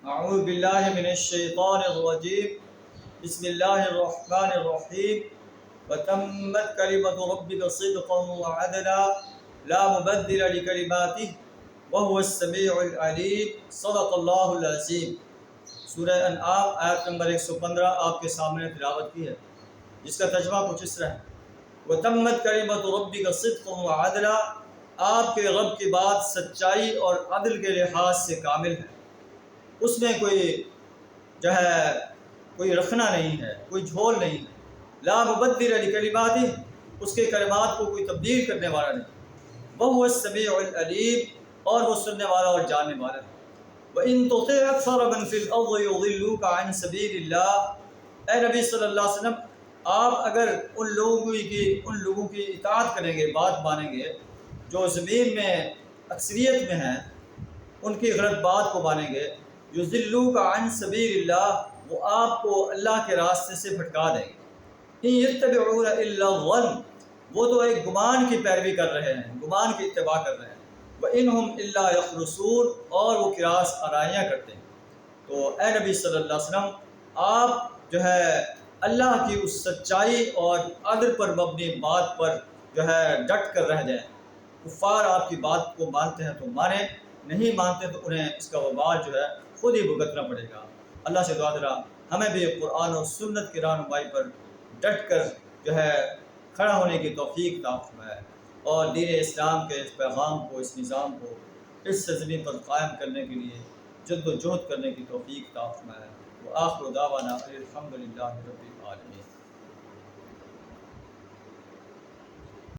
اعوذ باللہ من الشیطان الرجیم بسم اللہ الرحمن الرحیم وتمت کلمۃ ربک صدقا وعدلا لا مبدل لکلماتہ وهو السمیع العلیم صدق اللہ العظیم۔ سورہ انعام آیت نمبر 115 آپ کے سامنے تلاوت کی ہے، جس کا ترجمہ کچھ اس طرح ہے: وتمت کلمۃ ربک صدقا وعدلا، آپ کے رب کی بات سچائی اور عدل کے لحاظ سے کامل ہے، اس میں کوئی رکھنا نہیں ہے، کوئی جھول نہیں ہے۔ لا مبدل لکلماتہ، اس کے کلمات کو کوئی تبدیل کرنے والا نہیں۔ وہو السمیع العلیم، اور وہ سننے والا اور جاننے والا ہے۔ وَإِن تُطِعْ أَكْثَرَ مَن فِي الْأَرْضِ يُضِلُّوكَ عَن سَبِيلِ اللَّهِ، اے نبی صلی اللہ علیہ وسلم، آپ اگر ان لوگوں کی اطاعت کریں گے، بات مانیں گے جو زمین میں اکثریت میں ہیں، ان کی غلط بات کو مانیں گے، یضلوک عن سبیل اللہ، وہ آپ کو اللہ کے راستے سے بھٹکا دیں گے۔ ان یتبعون الا الظن، وہ تو ایک گمان کی پیروی کر رہے ہیں، گمان کی اتباع کر رہے ہیں۔ وانہم الا یخرصون، اور وہ قیاس آرائیاں کرتے ہیں۔ تو اے نبی صلی اللہ علیہ وسلم، آپ اللہ کی اس سچائی اور عدل پر مبنی بات پر ڈٹ کر رہ جائیں۔ کفار آپ کی بات کو مانتے ہیں تو مانیں، نہیں مانتے تو انہیں اس کا وبال خود ہی بھگتنا پڑے گا۔ اللہ سے دعا کرا ہمیں بھی قرآن و سنت کی رہنمائی پر ڈٹ کر کھڑا ہونے کی توفیق عطا فرمائے، اور دین اسلام کے اس پیغام کو، اس نظام کو اس سرزمین پر قائم کرنے کے لیے جد و جہد کرنے کی توفیق عطا فرمائے۔ وآخر دعوانا الحمدللہ رب العالمین۔